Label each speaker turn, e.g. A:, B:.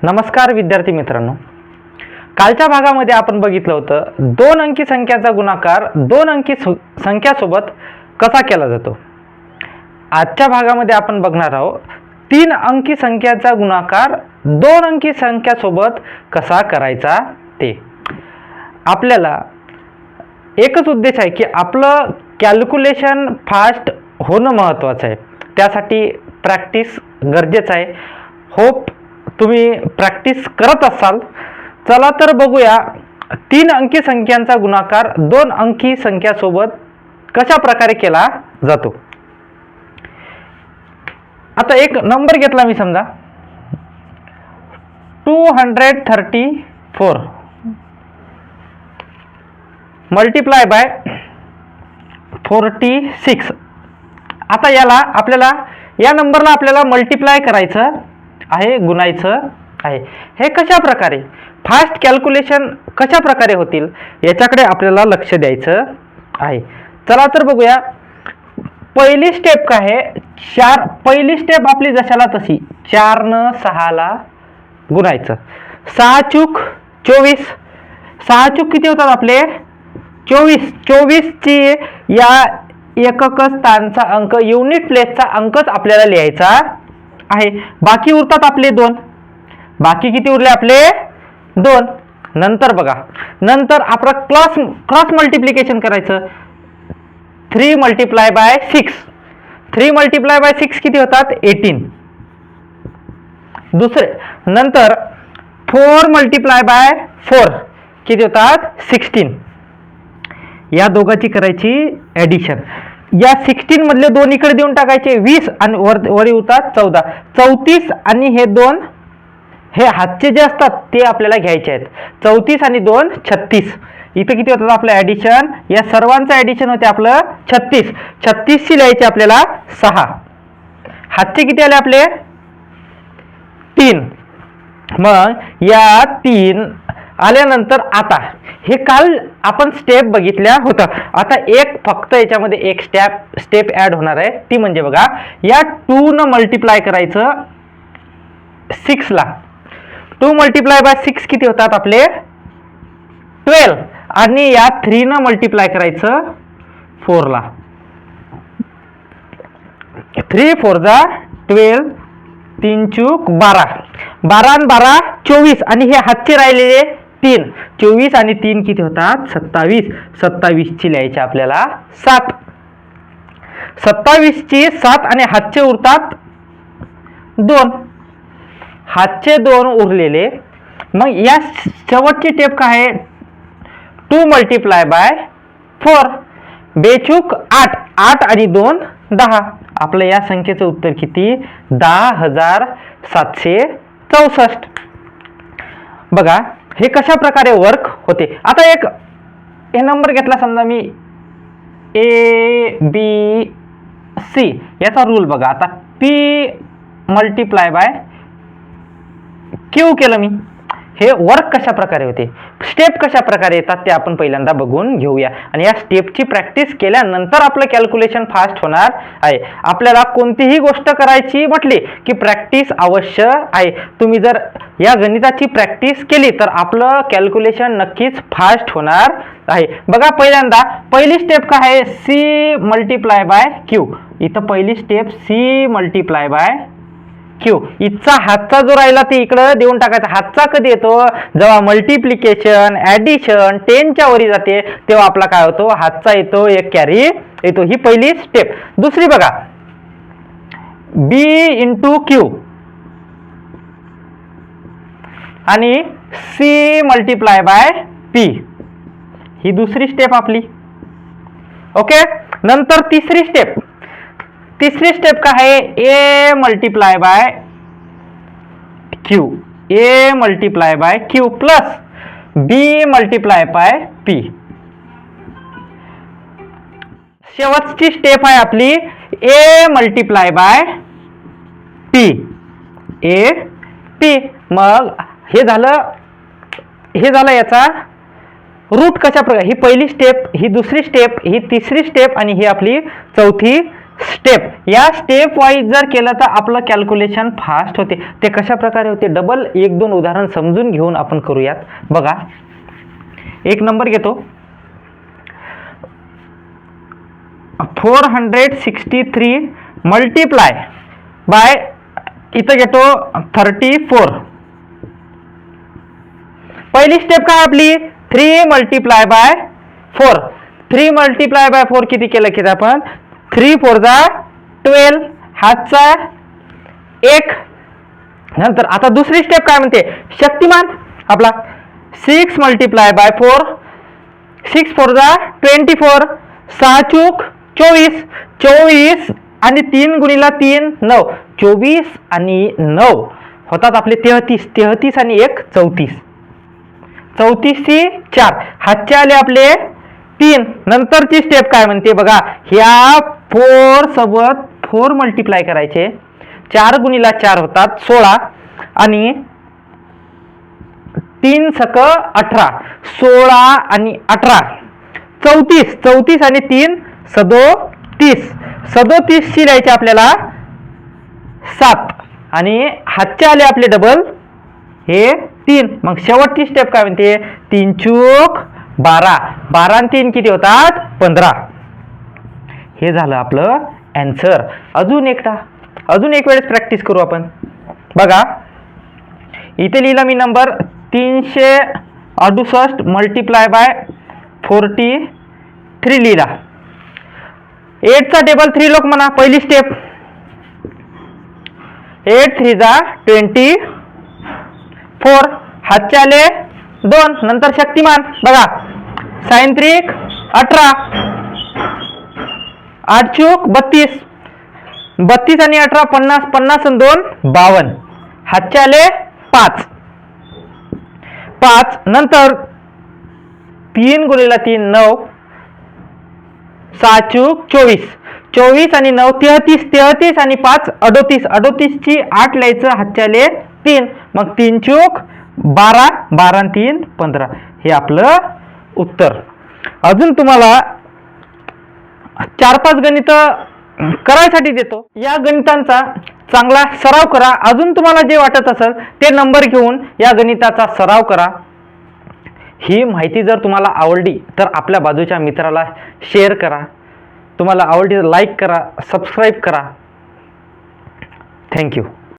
A: नमस्कार विद्यार्थी मित्रांनो, कालच्या भागामध्ये आपण बघितलं होतं 2 अंकी संख्याचा गुणाकार 2 अंकी संख्यासोबत कसा केला जातो. आजच्या भागामध्ये आपण बघणार आहोत 3 अंकी संख्याचा गुणाकार 2 अंकी संख्यासोबत कसा करायचा ते. आपल्याला एकच उद्देश आहे की आपलं कॅल्क्युलेशन फास्ट होणं महत्त्वाचं आहे. त्यासाठी प्रॅक्टिस गरजेचं आहे. होप तुम्ही प्रॅक्टिस करत असाल. चला तर बघूया 3 अंकी संख्यांचा गुणाकार 2 अंकी संख्यासोबत कशा प्रकारे केला जातो. आता एक नंबर घेतला मी, समजा 234 मल्टिप्लाय बाय 46. आता याला आपल्याला या नंबरला आपल्याला मल्टिप्लाय करायचं आहे, गुणायचं आहे. हे कशा प्रकारे फास्ट कॅल्क्युलेशन कशा प्रकारे होतील याच्याकडे आपल्याला लक्ष द्यायचं आहे. चला तर बघूया. पहिली स्टेप काय आहे, 4. पहिली स्टेप आपली जशाला तशी 4 न 6 ला गुणायचं. 6 चूक 24. 6 चूक किती होतात आपले 24. 24 ची या एकक स्थानचा अंक, युनिट प्लेसचा अंकच आपल्याला लिहायचा आहे. बाकी उरतात आपले 2. बाकी किती उरले आपले 2. नंतर बघा, नंतर आपण क्रॉस मल्टिप्लिकेशन करायचं. 3 मल्टिप्लाय बाय 6. 3 मल्टिप्लाय बाय 6 किती होतात 18. दुसरे नंतर 4 मल्टिप्लाय बाय 4 किती होतात 16. या दोघांची करायची ॲडिशन. या 16 मधले 2 इकडे देऊन टाकायचे 20 आणि वरी होतात 14. 34 आणि हे 2 हे हातचे जे असतात ते आपल्याला घ्यायचे आहेत. 34 आणि 2 36. इथे किती होतात आपलं ॲडिशन, या सर्वांचं ॲडिशन होते आपलं 36. 36 ची लिहायची आपल्याला 6. हातचे किती आले आपले 3. मग या 3 आल्यानंतर आता हे काल आपण स्टेप बघितल्या होत्या. आता एक फक्त याच्यामध्ये एक स्टेप ॲड होणार आहे. ती म्हणजे बघा, या 2 न मल्टिप्लाय करायचं 6 ला. 2 मल्टिप्लाय बाय 6 किती होतात आपले 12. आणि या 3 न मल्टिप्लाय करायचं 4 ला. 3 4 जा 12. 3 चूक 12. 12 आणि 12 24. आणि हे हातचे राहिलेले 3. 24 आणि 3 किती होतात 27. 27 ची लिहायची आपल्याला 7. 27 ची 7 आणि हातचे उरतात 2. हातचे 2 उरलेले. मग या शेवटची टेप काय आहे 2 मल्टिप्लाय बाय 4. बेचूक 8. 8 आणि 2 10. आपलं या संख्येचं उत्तर किती 10,764. बघा हे कशा प्रकारे वर्क होते. आता एक हे नंबर घेतला, समजा मी ABC. याचा रूल बघा. आता P मल्टिप्लाय बाय Q केलं मी. हे वर्क कशा प्रकारे होते, स्टेप कशा प्रकारे येतात ते आपण पहिल्यांदा बघून घेऊया. आणि या स्टेपची प्रॅक्टिस केल्यानंतर आपलं कॅल्क्युलेशन फास्ट होणार आहे. आपल्याला कोणतीही गोष्ट करायची म्हटली की प्रॅक्टिस अवश्य आहे. तुम्ही जर या गणिताची प्रॅक्टिस केली तर आपलं कॅल्क्युलेशन नक्कीच फास्ट होणार आहे. बघा पहिल्यांदा पहिली स्टेप काय आहे C मल्टिप्लाय बाय Q. इथं पहिली step C multiply by Q. इथचा हातचा जो राहिला ते इकडं देऊन टाकायचा. हातचा कधी येतो जेव्हा मल्टिप्लिकेशन ॲडिशन 10 च्या वरी जाते तेव्हा आपला काय होतो हातचा येतो, एक कॅरी येतो. ही पहिली स्टेप. दुसरी बघा B इंटू Q आणि C मल्टिप्लाय बाय P. ही दुसरी स्टेप आपली. ओके. नंतर तिसरी स्टेप. तिसरी स्टेप काय आहे A multiply by Q. A multiply by Q plus B multiply by P. शेवटची स्टेप आहे आपली A multiply by P. A P. मग हे झालं याचा रूट कशा प्रकारे. ही पहिली स्टेप, ही दुसरी स्टेप, ही तिसरी स्टेप आणि ही आपली चौथी स्टेप, या स्टेप वाईज जर केलं तर आपलं कॅल्क्युलेशन फास्ट होते. ते कशा प्रकारे होते डबल 1-2 उदाहरण समजून घेऊन आपण करूयात. बघा, एक नंबर घेतो 463 मल्टिप्लाय बाय इथं घेतो 34. पहिली स्टेप काय आपली 3 मल्टिप्लाय बाय 4. 3 मल्टिप्लाय बाय 4 किती केलं की आपण 3 4 जा 12, हातचा 1. नंतर आता दुसरी स्टेप काय म्हणते शक्तिमान आपला 6 मल्टिप्लाय बाय 4. 6 4 जा 24, 6 चूक 24. 24 आणि 3 गुणिला 3 9. 24 आणि 9 होतात आपले 33. 33 आणि 1 34. 34 ची 4, हातचे आले आपले 3. नंतरची स्टेप काय म्हणते बघा, ह्या 4 सोबत 4 मल्टिप्लाय करायचे. 4 गुणिला 4 होतात 16 आणि 3 सक 18. 16 आणि 18 34. 34 आणि 3 37. 37 ची लिहायचे आपल्याला 7 आणि हातचे आले आपले डबल हे 3. मग शेवटची स्टेप काय म्हणते 3 चूक 12. 12 आणि 3 किती होतात 15. हे झालं आपलं आन्सर. अजून एक वेळेस प्रॅक्टिस करू आपण. बघा, इथे लिहिला मी नंबर 368 मल्टिप्लाय बाय 43 लिहिला. 8 चा टेबल 3 लोक म्हणा. पहिली स्टेप 8 3 जा 24, हातचे आले 2. नंतर शक्तिमान बघा सायंत्रिक 18, 8 चूक 32. 32 आणि 18 50. 50 आणि 2 52, हातचे आले 5. नंतर 3 गुणिला 3 9, 6 चूक 24. 24 आणि 9 33. 33 आणि 5 38. 38 ची 8 लिहायचं, हातचे आले 3. मग 3 चूक 12. 12 आणि 3 15. हे आपलं उत्तर. अजून तुम्हाला 4-5 गणित करायसाठी देतो. या गणितांचा चांगला सराव करा. अजून तुम्हाला जे वाटत असेल ते नंबर घेऊन या गणिताचा सराव करा. ही माहिती जर तुम्हाला आवडली तर आपल्या बाजूच्या मित्राला शेअर करा. तुम्हाला आवडली तर लाईक करा, सबस्क्राईब करा. थँक्यू.